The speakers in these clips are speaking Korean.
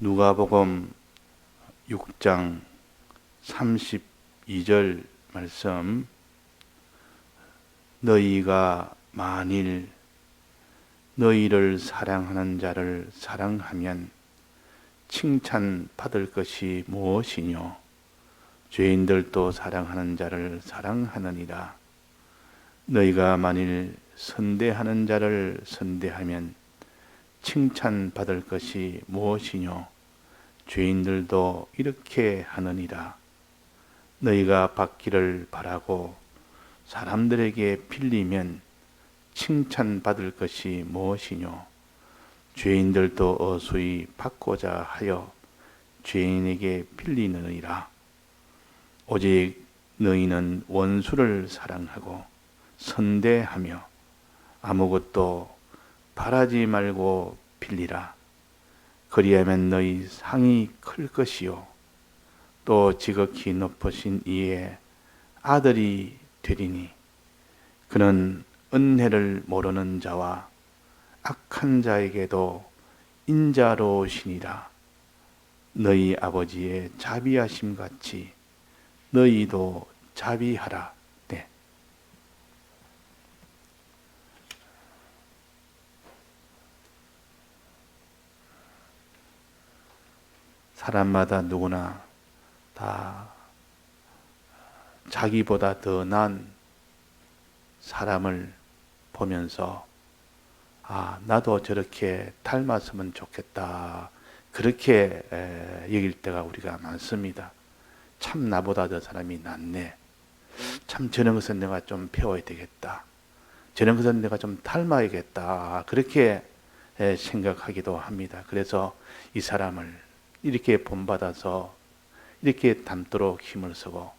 누가복음 6장 32절 말씀. 너희가 만일 너희를 사랑하는 자를 사랑하면 칭찬받을 것이 무엇이뇨? 죄인들도 사랑하는 자를 사랑하느니라. 너희가 만일 선대하는 자를 선대하면 칭찬받을 것이 무엇이뇨? 죄인들도 이렇게 하느니라. 너희가 받기를 바라고 사람들에게 빌리면 칭찬받을 것이 무엇이뇨? 죄인들도 어수히 받고자 하여 죄인에게 빌리느니라. 오직 너희는 원수를 사랑하고 선대하며 아무것도 바라지 말고 빌리라. 그리하면 너희 상이 클 것이요 또 지극히 높으신 이의 아들이 되리니 그는 은혜를 모르는 자와 악한 자에게도 인자로우시니라. 너희 아버지의 자비하심 같이 너희도 자비하라. 네. 사람마다 누구나 다 자기보다 더 나은 사람을 보면서 나도 저렇게 닮았으면 좋겠다, 그렇게 여길 때가 우리가 많습니다. 참 나보다 저 사람이 낫네, 참 저런 것은 내가 좀 배워야 되겠다, 저런 것은 내가 좀 닮아야겠다, 그렇게 생각하기도 합니다. 그래서 이 사람을 이렇게 본받아서 이렇게 닮도록 힘을 쓰고,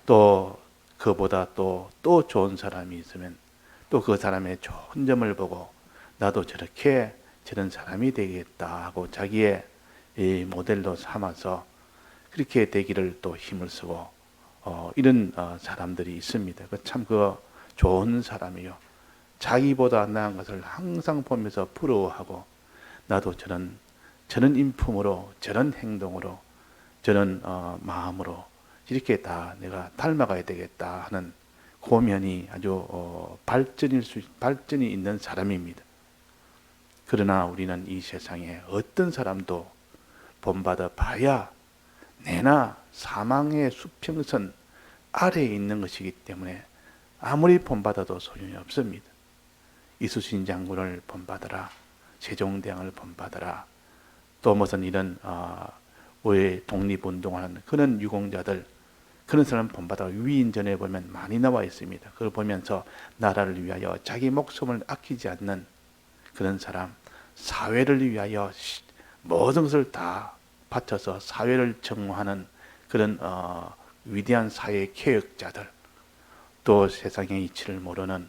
또 그보다 또 좋은 사람이 있으면 또 그 사람의 좋은 점을 보고 나도 저렇게 저런 사람이 되겠다 하고 자기의 이 모델로 삼아서 그렇게 되기를 또 힘을 쓰고 이런 사람들이 있습니다. 참 좋은 사람이요. 자기보다 나은 것을 항상 보면서 부러워하고 나도 저런 인품으로, 저런 행동으로, 저런 마음으로 이렇게 다 내가 닮아가야 되겠다 하는 고면이 아주 발전이 있는 사람입니다. 그러나 우리는 이 세상에 어떤 사람도 본받아 봐야 내나 사망의 수평선 아래에 있는 것이기 때문에 아무리 본받아도 소용이 없습니다. 이순신 장군을 본받아라, 세종대왕을 본받아라, 또 무슨 이런 왜 독립운동하는 그런 유공자들, 그런 사람 본받아 위인전에 보면 많이 나와 있습니다. 그걸 보면서 나라를 위하여 자기 목숨을 아끼지 않는 그런 사람, 사회를 위하여 모든 것을 다 바쳐서 사회를 정화하는 그런 위대한 사회 개혁자들, 또 세상의 이치를 모르는,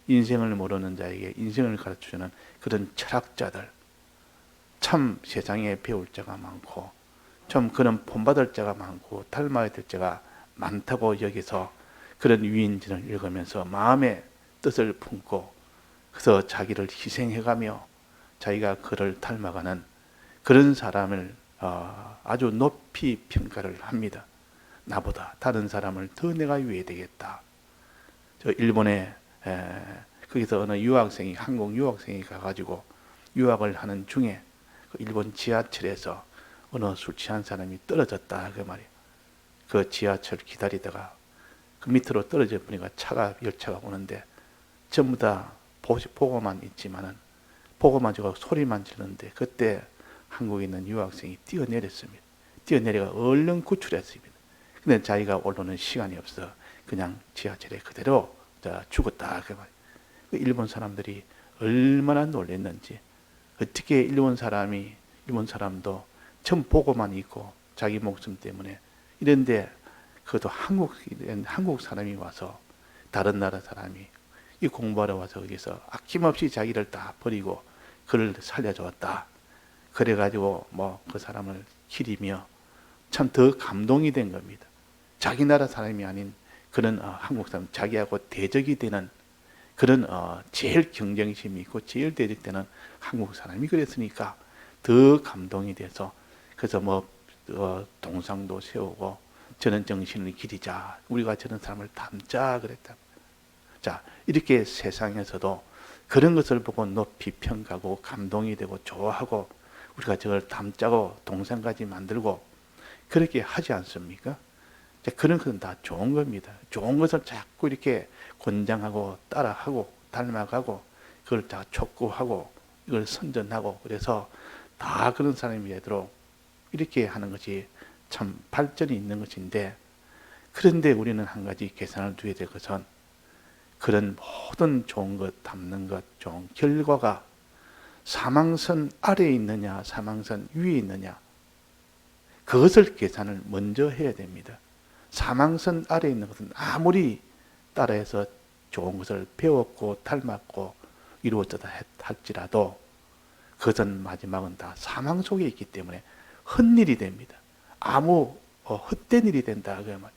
인생을 모르는 자에게 인생을 가르쳐주는 그런 철학자들, 참 세상에 배울 자가 많고 참 그런 본받을 자가 많고 닮아야 될 자가 많다고 여기서 그런 위인전을 읽으면서 마음의 뜻을 품고 그래서 자기를 희생해가며 자기가 그를 닮아가는 그런 사람을 아주 높이 평가를 합니다. 나보다 다른 사람을 더 내가 위해야 되겠다. 저 일본에 거기서 어느 유학생이, 한국 유학생이 가가지고 유학을 하는 중에 그 일본 지하철에서 어느 술 취한 사람이 떨어졌다 그 말이에요. 그 지하철 기다리다가 그 밑으로 떨어져 보니까 열차가 오는데 전부 다 보고만 있지만은 보고만 지고 소리만 지르는데 그때 한국에 있는 유학생이 뛰어내렸습니다. 뛰어내려가 얼른 구출했습니다. 근데 자기가 올라오는 시간이 없어 그냥 지하철에 그대로 죽었다 그 말이에요. 그 일본 사람들이 얼마나 놀랐는지, 어떻게 일본 사람도 전 보고만 있고 자기 목숨 때문에 이런데 그것도 한국 사람이 와서, 다른 나라 사람이 이 공부하러 와서 여기서 아낌없이 자기를 다 버리고 그를 살려주었다. 그래가지고 그 사람을 기리며 참 더 감동이 된 겁니다. 자기 나라 사람이 아닌 그런 한국 사람, 자기하고 대적이 되는 그런 제일 경쟁심이 있고 제일 대적되는 한국 사람이 그랬으니까 더 감동이 돼서 그래서 뭐 동상도 세우고 저런 정신을 기리자, 우리가 저런 사람을 닮자 그랬다. 자, 이렇게 세상에서도 그런 것을 보고 높이 평가하고 감동이 되고 좋아하고 우리가 저걸 닮자고 동상까지 만들고 그렇게 하지 않습니까? 자, 그런 것은 다 좋은 겁니다. 좋은 것을 자꾸 이렇게 권장하고 따라하고 닮아가고 그걸 다 촉구하고 이걸 선전하고 그래서 다 그런 사람이 되도록 이렇게 하는 것이 참 발전이 있는 것인데, 그런데 우리는 한 가지 계산을 두어야 될 것은 그런 모든 좋은 것, 담는 것, 좋은 결과가 사망선 아래에 있느냐 사망선 위에 있느냐, 그것을 계산을 먼저 해야 됩니다. 사망선 아래에 있는 것은 아무리 따라해서 좋은 것을 배웠고 닮았고 이루어졌다 할지라도 그것은 마지막은 다 사망 속에 있기 때문에 헛일이 됩니다. 아무 헛된 일이 된다 그 말.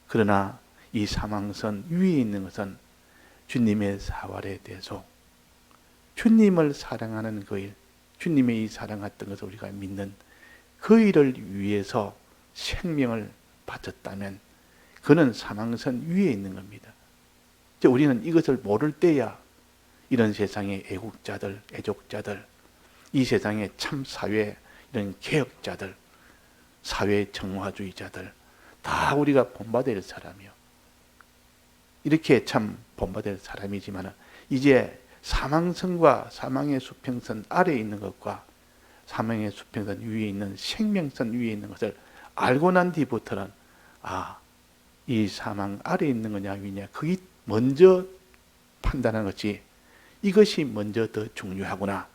그러나 이 사망선 위에 있는 것은 주님의 사활에 대해서 주님을 사랑하는 그 일, 주님의 이 사랑했던 것을 우리가 믿는 그 일을 위해서 생명을 바쳤다면 그는 사망선 위에 있는 겁니다. 우리는 이것을 모를 때야 이런 세상의 애국자들, 애족자들, 이 세상의 참 사회 이런 개혁자들, 사회 정화주의자들 다 우리가 본받을 사람이요. 이렇게 참 본받을 사람이지만 이제 사망선과 사망의 수평선 아래에 있는 것과 사망의 수평선 위에 있는 생명선 위에 있는 것을 알고 난 뒤부터는 이 사망 아래에 있는 거냐 위냐 그게 먼저 판단하는 것이 이것이 먼저 더 중요하구나.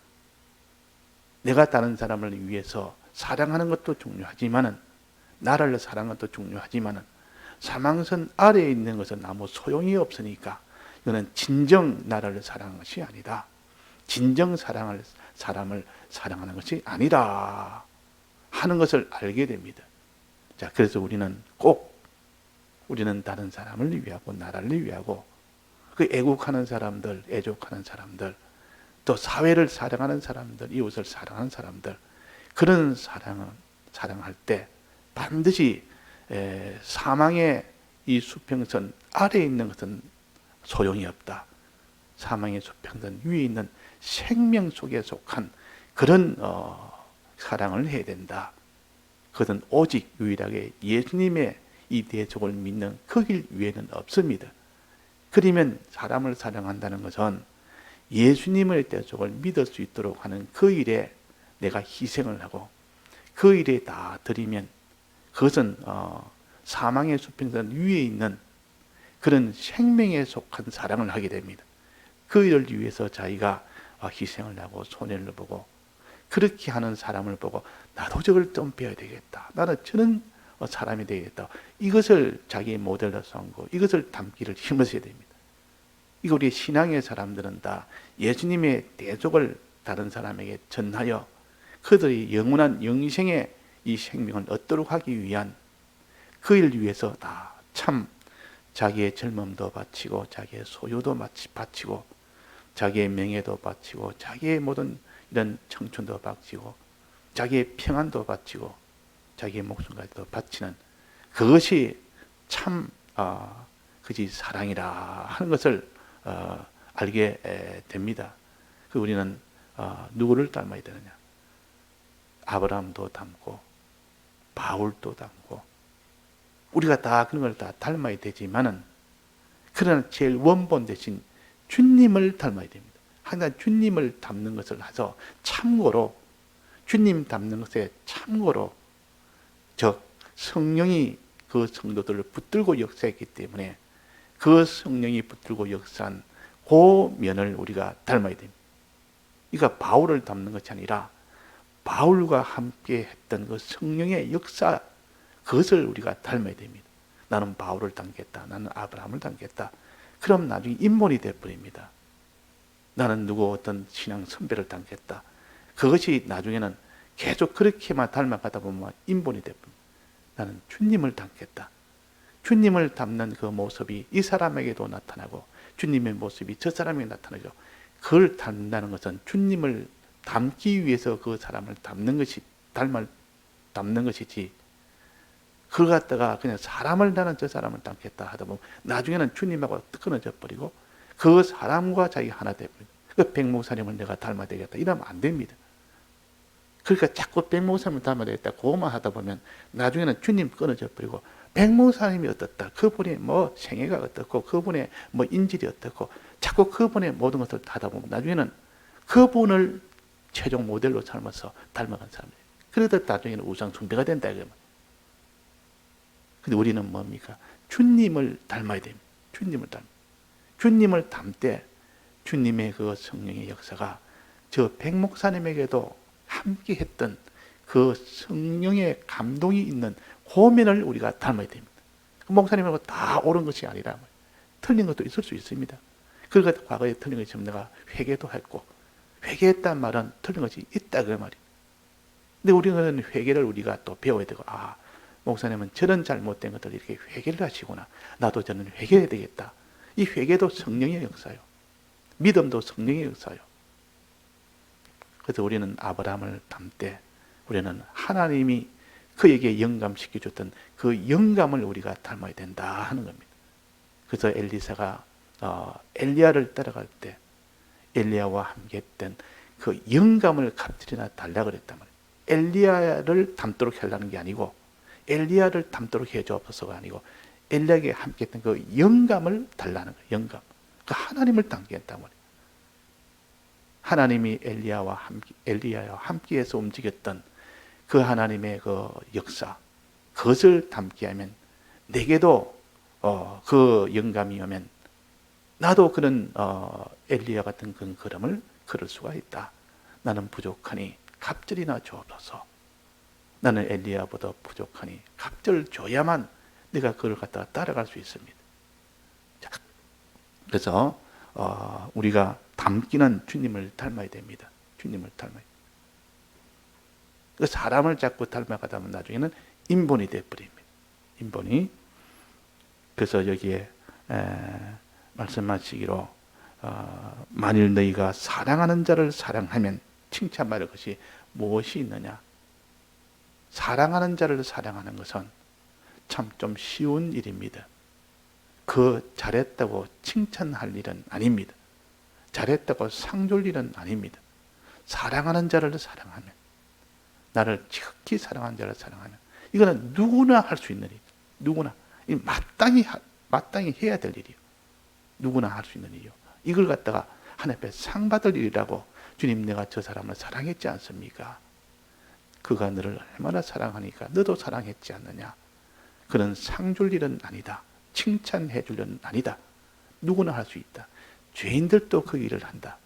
내가 다른 사람을 위해서 사랑하는 것도 중요하지만은 나를 사랑하는 것도 중요하지만은 사망선 아래에 있는 것은 아무 소용이 없으니까 이거는 진정 나를 사랑하는 것이 아니다. 진정 사랑을 사람을 사랑하는 것이 아니라 하는 것을 알게 됩니다. 자, 그래서 우리는 다른 사람을 위하고 나라를 위하고 그 애국하는 사람들, 애족하는 사람들, 또 사회를 사랑하는 사람들, 이웃을 사랑하는 사람들, 그런 사랑할 때 반드시 사망의 이 수평선 아래에 있는 것은 소용이 없다. 사망의 수평선 위에 있는 생명 속에 속한 그런 사랑을 해야 된다. 그것은 오직 유일하게 예수님의 이 대속을 믿는 그 길 위에는 없습니다. 그러면 사람을 사랑한다는 것은 예수님의 대속을 믿을 수 있도록 하는 그 일에 내가 희생을 하고 그 일에 다 드리면 그것은 사망의 수평선 위에 있는 그런 생명에 속한 사랑을 하게 됩니다. 그 일을 위해서 자기가 희생을 하고 손해를 보고 그렇게 하는 사람을 보고 나도 저걸 좀 배워야 되겠다. 나는 저는 사람이 되겠다. 이것을 자기의 모델로 삼고 이것을 담기를 힘쓰셔야 됩니다. 이거 우리 신앙의 사람들은 다 예수님의 대속을 다른 사람에게 전하여 그들이 영원한 영생의 이 생명을 얻도록 하기 위한 그 일 위해서 다 참 자기의 젊음도 바치고 자기의 소유도 바치고 자기의 명예도 바치고 자기의 모든 이런 청춘도 바치고 자기의 평안도 바치고 자기의 목숨까지도 바치는 그것이 참 그것이 사랑이라 하는 것을 알게 됩니다. 우리는 누구를 닮아야 되느냐? 아브라함도 닮고 바울도 닮고 우리가 다 그런 걸 다 닮아야 되지만은 그러나 제일 원본 대신 주님을 닮아야 됩니다. 항상 주님을 닮는 것을 해서 참고로 주님 닮는 것에 참고로 즉 성령이 그 성도들을 붙들고 역사했기 때문에 그 성령이 붙들고 역사한 그 면을 우리가 닮아야 됩니다. 그러니까 바울을 닮는 것이 아니라 바울과 함께 했던 그 성령의 역사 그것을 우리가 닮아야 됩니다. 나는 바울을 닮겠다. 나는 아브라함을 닮겠다. 그럼 나중에 인본이 되어버립니다. 나는 누구 어떤 신앙 선배를 닮겠다. 그것이 나중에는 계속 그렇게만 닮아가다 보면 인본이 되어버립니다. 나는 주님을 닮겠다. 주님을 닮는 그 모습이 이 사람에게도 나타나고 주님의 모습이 저 사람에게 나타나죠. 그걸 닮는다는 것은 주님을 닮기 위해서 그 사람을 닮는 것이 닮는 것이지, 그걸 갖다가 그냥 사람을 나는 저 사람을 닮겠다 하다 보면 나중에는 주님하고 끊어져 버리고 그 사람과 자기가 하나 되버리고, 그 백목사님을 내가 닮아야 되겠다 이러면 안 됩니다. 그러니까 자꾸 백목사님을 닮아야 되겠다 그것만 하다 보면 나중에는 주님 끊어져 버리고, 백목사님이 어떻다, 그분의 뭐 생애가 어떻고 그분의 뭐 인질이 어떻고 자꾸 그분의 모든 것을 하다 보면 나중에는 그분을 최종 모델로 삼아서 닮아간 사람이에요. 그러다 나중에는 우상 숭배가 된다 이거면. 근데 우리는 뭡니까? 주님을 닮아야 됩니다. 주님을 닮때 주님의 그 성령의 역사가 저 백목사님에게도 함께 했던 그 성령의 감동이 있는 호면을 우리가 닮아야 됩니다. 그 목사님하고 다 옳은 것이 아니라 틀린 것도 있을 수 있습니다. 그러니까 과거에 틀린 것이 있으면 내가 회개도 했고, 회개했단 말은 틀린 것이 있다 그 말이에요. 근데 우리는 회개를 우리가 또 배워야 되고, 아, 목사님은 저런 잘못된 것들 이렇게 회개를 하시구나. 나도 저는 회개해야 되겠다. 이 회개도 성령의 역사요. 믿음도 성령의 역사요. 그래서 우리는 아브라함을 닮때 우리는 하나님이 그에게 영감시켜줬던 그 영감을 우리가 닮아야 된다 하는 겁니다. 그래서 엘리사가 엘리야를 따라갈 때 엘리야와 함께 했던 그 영감을 갑질이나 달라고 그랬단 말이에요. 엘리야를 닮도록 하려는 게 아니고, 엘리야를 닮도록 해줘서가 아니고 엘리야에게 함께 했던 그 영감을 달라는 거예요. 영감. 그 하나님을 닮겠단 말이에요. 하나님이 엘리야와 함께해서 움직였던 그 하나님의 그 역사, 그것을 담게 하면 내게도 그 영감이 오면 나도 그런 엘리야 같은 그런 걸음을 걸을 수가 있다. 나는 부족하니 갑절이나 주옵소서. 나는 엘리야보다 부족하니 갑절 줘야만 내가 그걸 갖다가 따라갈 수 있습니다. 자, 그래서 우리가 닮기는 주님을 닮아야 됩니다. 주님을 닮아야. 그 사람을 자꾸 닮아가다 보면 나중에는 인본이 되어버립니다. 인본이. 그래서 여기에 말씀하시기로 만일 너희가 사랑하는 자를 사랑하면 칭찬받을 것이 무엇이 있느냐. 사랑하는 자를 사랑하는 것은 참 좀 쉬운 일입니다. 그 잘했다고 칭찬할 일은 아닙니다. 잘했다고 상 줄 일은 아닙니다. 사랑하는 자를 사랑하면, 나를 지극히 사랑하는 자를 사랑하면, 이거는 누구나 할 수 있는 일이에요. 누구나 마땅히 해야 될 일이에요. 누구나 할 수 있는 일이에요. 이걸 갖다가 하나님 앞에 상 받을 일이라고, 주님 내가 저 사람을 사랑했지 않습니까? 그가 너를 얼마나 사랑하니까 너도 사랑했지 않느냐. 그런 상 줄 일은 아니다. 칭찬해 줄 일은 아니다. 누구나 할 수 있다. 죄인들도 그 일을 한다.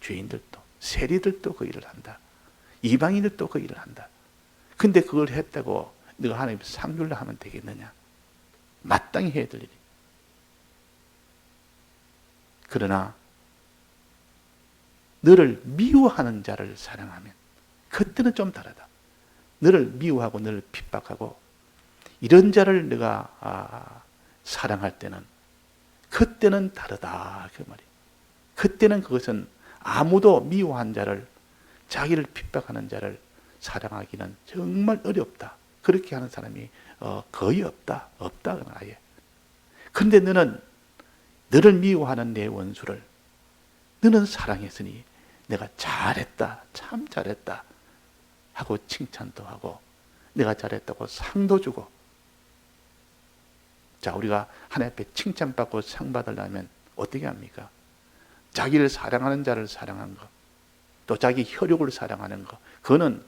죄인들도, 세리들도 그 일을 한다. 이방인들도 그 일을 한다. 근데 그걸 했다고 네가 하나님 상 줄라 하면 되겠느냐? 마땅히 해야 될 일이. 그러나 너를 미워하는 자를 사랑하면 그때는 좀 다르다. 너를 미워하고 너를 핍박하고 이런 자를 내가 사랑할 때는 그때는 다르다 그 말이에요. 그때는 그것은 아무도 미워한 자를, 자기를 핍박하는 자를 사랑하기는 정말 어렵다. 그렇게 하는 사람이 거의 없다. 아예. 그런데 너를 미워하는 내 원수를 너는 사랑했으니 내가 잘했다, 참 잘했다 하고 칭찬도 하고 내가 잘했다고 상도 주고. 자, 우리가 하나님 앞에 칭찬받고 상 받으려면 어떻게 합니까? 자기를 사랑하는 자를 사랑한 것, 또 자기 혈육을 사랑하는 것, 그거는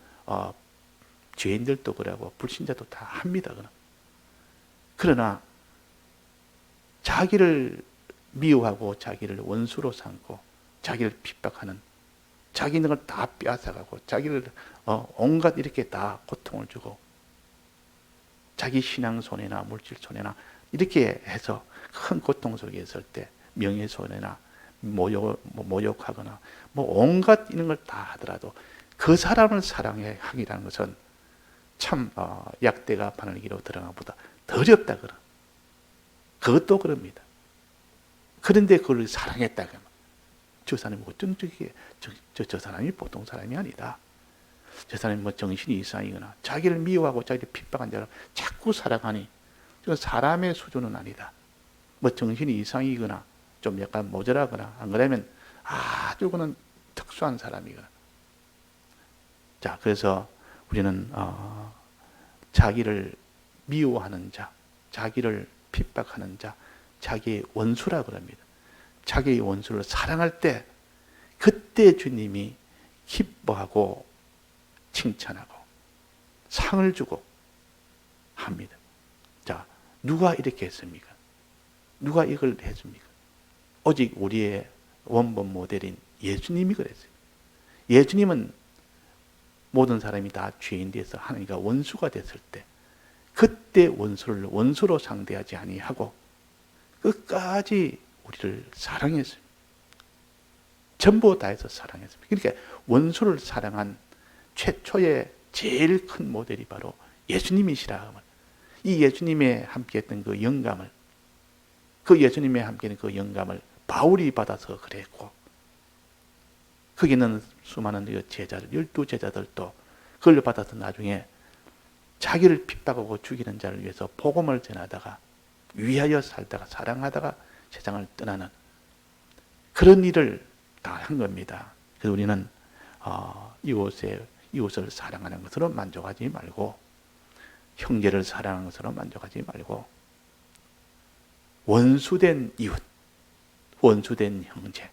죄인들도 그러고 불신자도 다 합니다. 그러나 자기를 미워하고 자기를 원수로 삼고 자기를 핍박하는, 자기 있는 걸 다 빼앗아가고 자기를 온갖 이렇게 다 고통을 주고 자기 신앙 손해나 물질 손해나 이렇게 해서 큰 고통 속에 있을 때 명예 손해나 모욕하거나 온갖 이런 걸 다 하더라도 그 사람을 사랑해 하기라는 것은 참 약대가 바늘기로 들어가는 것보다 더 어렵다 그러. 그것도 그럽니다. 그런데 그걸 사랑했다 그러면 저 사람이 어쩐 저 사람이 보통 사람이 아니다. 저 사람이 뭐 정신이 이상이거나 자기를 미워하고 자기를 핍박한 자를 자꾸 사랑하니 저 사람의 수준은 아니다. 뭐 정신이 이상이거나 좀 약간 모자라거나 안 그러면 아주 그는 특수한 사람이거나. 자, 그래서 우리는 자기를 미워하는 자, 자기를 핍박하는 자, 자기의 원수라 그럽니다. 자기의 원수를 사랑할 때 그때 주님이 기뻐하고 칭찬하고 상을 주고 합니다. 자, 누가 이렇게 했습니까? 누가 이걸 했습니까? 오직 우리의 원본 모델인 예수님이 그랬어요. 예수님은 모든 사람이 다 죄인 돼서 하나님과 원수가 됐을 때 그때 원수를 원수로 상대하지 아니하고 끝까지 우리를 사랑했습니다. 전부 다해서 사랑했습니다. 그러니까 원수를 사랑한 최초의 제일 큰 모델이 바로 예수님이시라. 이 예수님의 함께했던 그 영감을, 그 예수님의 함께했던 그 영감을 바울이 받아서 그랬고, 거기 있는 수많은 제자들, 12제자들도 그걸 받아서 나중에 자기를 핍박하고 죽이는 자를 위해서 복음을 전하다가 위하여 살다가 사랑하다가 세상을 떠나는 그런 일을 다 한 겁니다. 그래서 우리는 이웃을 사랑하는 것으로 만족하지 말고, 형제를 사랑하는 것으로 만족하지 말고, 원수된 이웃, 원수된 형제,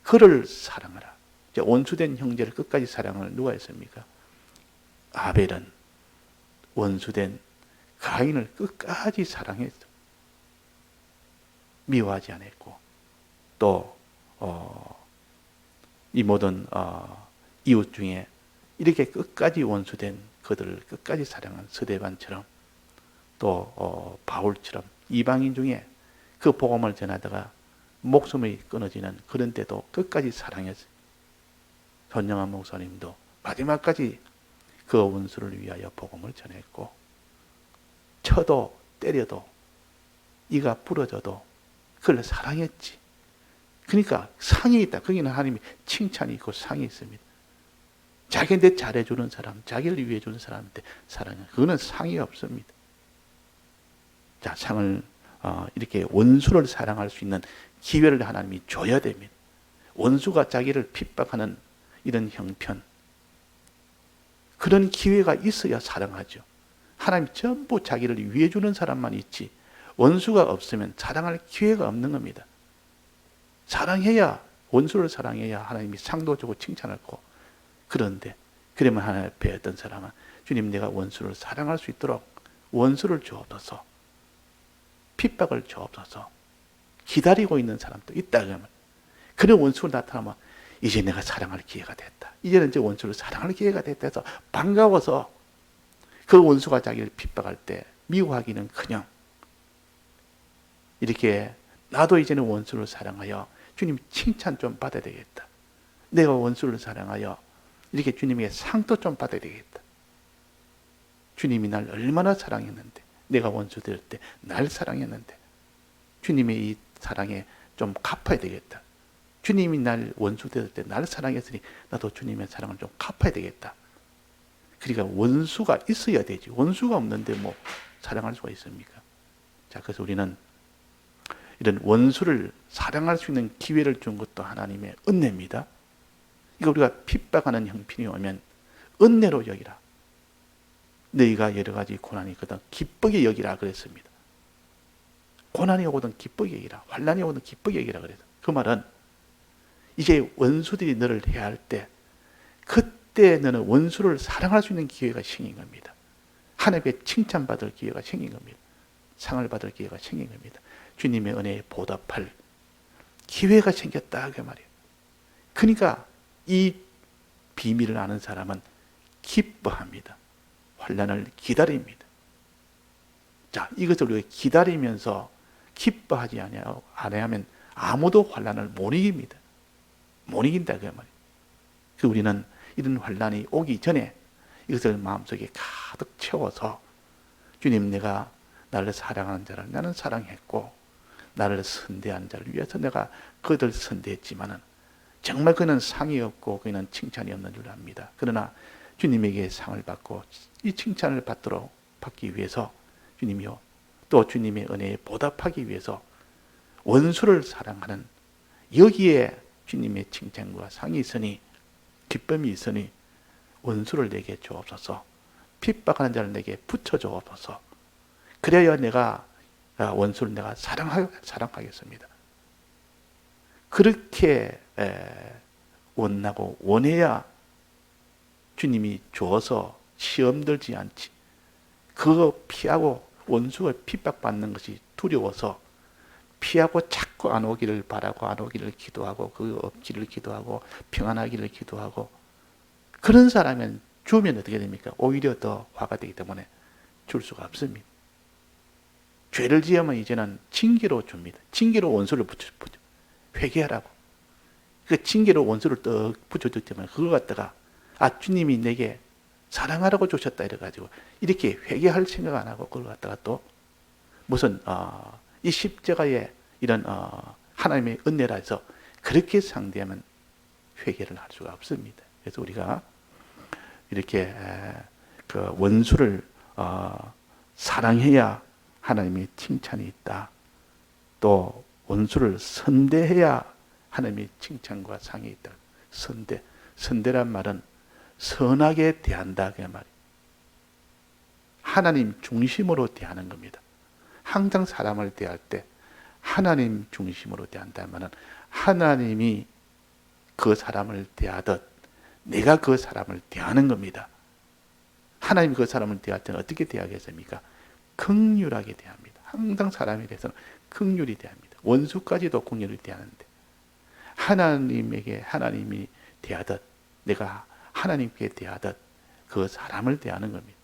그를 사랑하라. 원수된 형제를 끝까지 사랑을 누가 했습니까? 아벨은 원수된 가인을 끝까지 사랑했어. 미워하지 않았고, 또 이 모든 이웃 중에 이렇게 끝까지 원수된 그들을 끝까지 사랑한 스데반처럼, 또 바울처럼 이방인 중에 그 복음을 전하다가 목숨이 끊어지는 그런 때도 끝까지 사랑했어요. 손영한 목사님도 마지막까지 그 원수를 위하여 복음을 전했고, 쳐도 때려도 이가 부러져도 그를 사랑했지. 그러니까 상이 있다. 거기는 하나님이 칭찬이 있고 상이 있습니다. 자기한테 잘해주는 사람, 자기를 위해 주는 사람한테 사랑해. 그거는 상이 없습니다. 자, 상을 이렇게 원수를 사랑할 수 있는 기회를 하나님이 줘야 됩니다. 원수가 자기를 핍박하는 이런 형편, 그런 기회가 있어야 사랑하죠. 하나님 전부 자기를 위해 주는 사람만 있지 원수가 없으면 사랑할 기회가 없는 겁니다. 사랑해야, 원수를 사랑해야 하나님이 상도 주고 칭찬하고. 그런데 그러면 하나님 앞에 어떤 사람은 주님, 내가 원수를 사랑할 수 있도록 원수를 주옵소서, 핍박을 주옵소서 기다리고 있는 사람도 있다. 그러면 그런 원수가 나타나면 이제 내가 사랑할 기회가 됐다. 이제는 이제 원수를 사랑할 기회가 됐다 해서 반가워서 그 원수가 자기를 핍박할 때 미워하기는커녕 이렇게 나도 이제는 원수를 사랑하여 주님 칭찬 좀 받아야 되겠다. 내가 원수를 사랑하여 이렇게 주님에게 상도 좀 받아야 되겠다. 주님이 날 얼마나 사랑했는데, 내가 원수 될 때 날 사랑했는데 주님의 이 사랑에 좀 갚아야 되겠다. 주님이 날 원수 될 때 날 사랑했으니 나도 주님의 사랑을 좀 갚아야 되겠다. 그러니까 원수가 있어야 되지. 원수가 없는데 뭐 사랑할 수가 있습니까? 자, 그래서 우리는 이런 원수를 사랑할 수 있는 기회를 준 것도 하나님의 은혜입니다. 이거 우리가 핍박하는 형편이 오면 은혜로 여기라. 너희가 여러 가지 고난이 있거든 기쁘게 여기라 그랬습니다. 고난이 오거든 기쁘게 여기라. 환난이 오거든 기쁘게 여기라 그래서, 그 말은 이제 원수들이 너를 해할 때 그때 너는 원수를 사랑할 수 있는 기회가 생긴 겁니다. 하나님께 칭찬받을 기회가 생긴 겁니다. 상을 받을 기회가 생긴 겁니다. 주님의 은혜에 보답할 기회가 생겼다 그 말이에요. 그러니까 이 비밀을 아는 사람은 기뻐합니다. 환난을 기다립니다. 자, 이것을 우리가 기다리면서 기뻐하지 아니하면 아무도 환난을 못 이깁니다. 못 이긴다 그 말이에요. 그래서 우리는 이런 환난이 오기 전에 이것을 마음속에 가득 채워서, 주님, 내가 나를 사랑하는 자를 나는 사랑했고, 나를 선대한 자를 위해서 내가 그들 선대했지만은 정말 그는 상이 없고 그는 칭찬이 없는 줄 압니다. 그러나 주님에게 상을 받고 이 칭찬을 받기 위해서 주님이요, 또 주님의 은혜에 보답하기 위해서 원수를 사랑하는, 여기에 주님의 칭찬과 상이 있으니, 기쁨이 있으니 원수를 내게 주옵소서, 핍박하는 자를 내게 붙여주옵소서. 그래야 내가 원수를 내가 사랑하겠습니다. 그렇게 원하고 원해야 주님이 주어서 시험 들지 않지. 그거 피하고 원수가 핍박받는 것이 두려워서 피하고 자꾸 안 오기를 바라고 안 오기를 기도하고 그 없기를 기도하고 평안하기를 기도하고, 그런 사람은 주면 어떻게 됩니까? 오히려 더 화가 되기 때문에 줄 수가 없습니다. 죄를 지으면 이제는 징계로 줍니다. 징계로 원수를 붙여 회개하라고. 그 징계로 원수를 떡 붙여줬기 때문에 그걸 갖다가 주님이 내게 사랑하라고 주셨다 이래가지고 이렇게 회개할 생각 안 하고 그걸 갖다가 또 무슨 이 십자가의 이런 하나님의 은혜라 해서 그렇게 상대하면 회개를 할 수가 없습니다. 그래서 우리가 이렇게 그 원수를 사랑해야 하나님의 칭찬이 있다. 또 원수를 선대해야 하나님의 칭찬과 상이 있다. 선대란 말은 선하게 대한다 그 말이에요. 하나님 중심으로 대하는 겁니다. 항상 사람을 대할 때 하나님 중심으로 대한다면은 하나님이 그 사람을 대하듯 내가 그 사람을 대하는 겁니다. 하나님 그 사람을 대할 때는 어떻게 대하겠습니까? 긍휼하게 대합니다. 항상 사람에 대해서는 긍휼히 대합니다. 원수까지도 긍휼히 대하는데 하나님에게 하나님이 대하듯 내가 하나님께 대하듯 그 사람을 대하는 겁니다.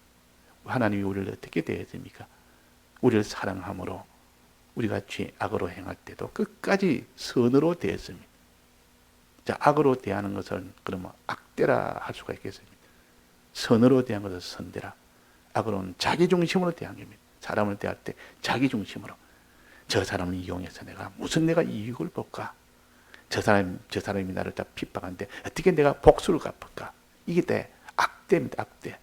하나님이 우리를 어떻게 대했습니까? 우리를 사랑함으로 우리가 악으로 행할 때도 끝까지 선으로 대했습니다. 자, 악으로 대하는 것은 그러면 악대라 할 수가 있겠습니다. 선으로 대한 것은 선대라. 악으로는 자기 중심으로 대한 겁니다. 사람을 대할 때 자기 중심으로. 저 사람을 이용해서 내가 이익을 볼까? 저 사람이 나를 다 핍박하는데 어떻게 내가 복수를 갚을까? 이게 때 악대입니다. 악대.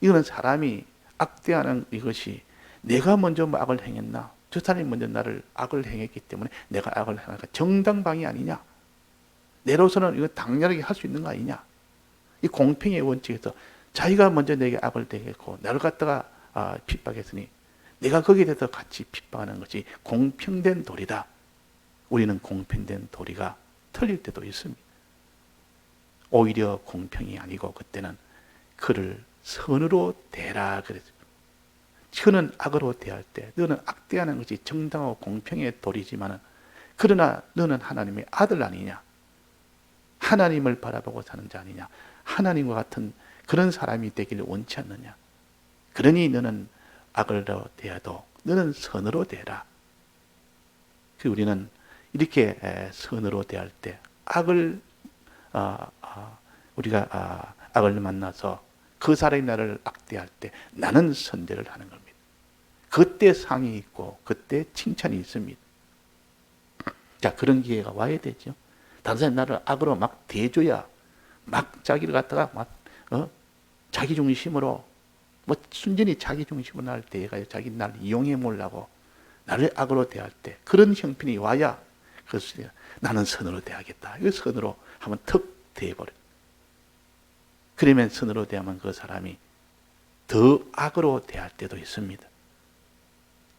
이거는 사람이 악대하는 이것이 내가 먼저 악을 행했나? 저 사람이 먼저 나를 악을 행했기 때문에 내가 악을 행하니까 정당방위 아니냐? 내로서는 이거 당연하게 할 수 있는 거 아니냐? 이 공평의 원칙에서 자기가 먼저 내게 악을 행했고 나를 갖다가 핍박했으니 내가 거기에 대해서 같이 핍박하는 것이 공평된 도리다. 우리는 공평된 도리가 틀릴 때도 있습니다. 오히려 공평이 아니고 그때는 그를 선으로 대라 그랬어요. 그는 악으로 대할 때 너는 악대하는 것이 정당하고 공평의 도리지만은 그러나 너는 하나님의 아들 아니냐? 하나님을 바라보고 사는 자 아니냐? 하나님과 같은 그런 사람이 되기를 원치 않느냐? 그러니 너는 악으로 대하도 너는 선으로 대라. 우리는 이렇게 선으로 대할 때 악을 우리가 악을 만나서 그 사람이 나를 악대할 때 나는 선대를 하는 겁니다. 그때 상이 있고 그때 칭찬이 있습니다. 자, 그런 기회가 와야 되죠. 다른 사람이 나를 악으로 막 대줘야 막 자기를 갖다가 막 자기 중심으로 순전히 자기 중심으로 나를 대해가지고 자기 나를 이용해 보려고 나를 악으로 대할 때 그런 형편이 와야 그래서 나는 선으로 대하겠다. 이 선으로 한번 턱 대해버려. 그러면 선으로 대하면 그 사람이 더 악으로 대할 때도 있습니다.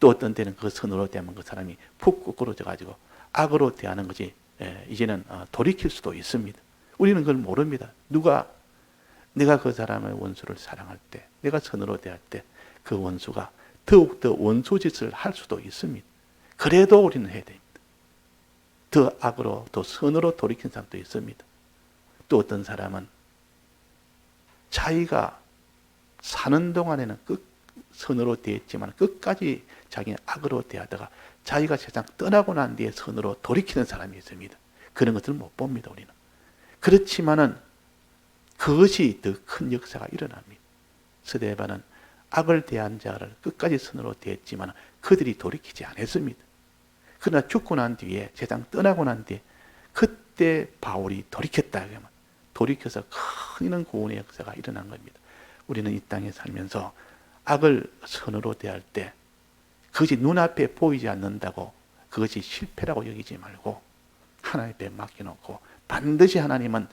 또 어떤 때는 그 선으로 대하면 그 사람이 푹 꾸꾸러져 가지고 악으로 대하는 것이 이제는 돌이킬 수도 있습니다. 우리는 그걸 모릅니다. 내가 그 사람의 원수를 사랑할 때, 내가 선으로 대할 때 그 원수가 더욱더 원수짓을 할 수도 있습니다. 그래도 우리는 해야 됩니다. 더 악으로, 더 선으로 돌이킨 사람도 있습니다. 또 어떤 사람은 자기가 사는 동안에는 선으로 대했지만 끝까지 자기는 악으로 대하다가 자기가 세상 떠나고 난 뒤에 선으로 돌이키는 사람이 있습니다. 그런 것들을 못 봅니다, 우리는. 그렇지만은 그것이 더 큰 역사가 일어납니다. 스데반은 악을 대한 자를 끝까지 선으로 대했지만 그들이 돌이키지 않았습니다. 그러나 죽고 난 뒤에 세상 떠나고 난 뒤에 그때 바울이 돌이켰다. 돌이켜서 큰 이런 구원의 역사가 일어난 겁니다. 우리는 이 땅에 살면서 악을 선으로 대할 때 그것이 눈앞에 보이지 않는다고 그것이 실패라고 여기지 말고 하나님 앞에 맡겨놓고 반드시 하나님은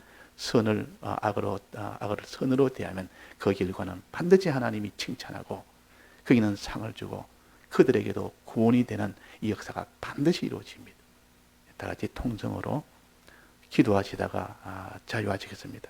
악을 선으로 대하면 그 결과는 반드시 하나님이 칭찬하고 거기는 상을 주고 그들에게도 구원이 되는 이 역사가 반드시 이루어집니다. 다 같이 통성으로 기도하시다가 자유하시겠습니다.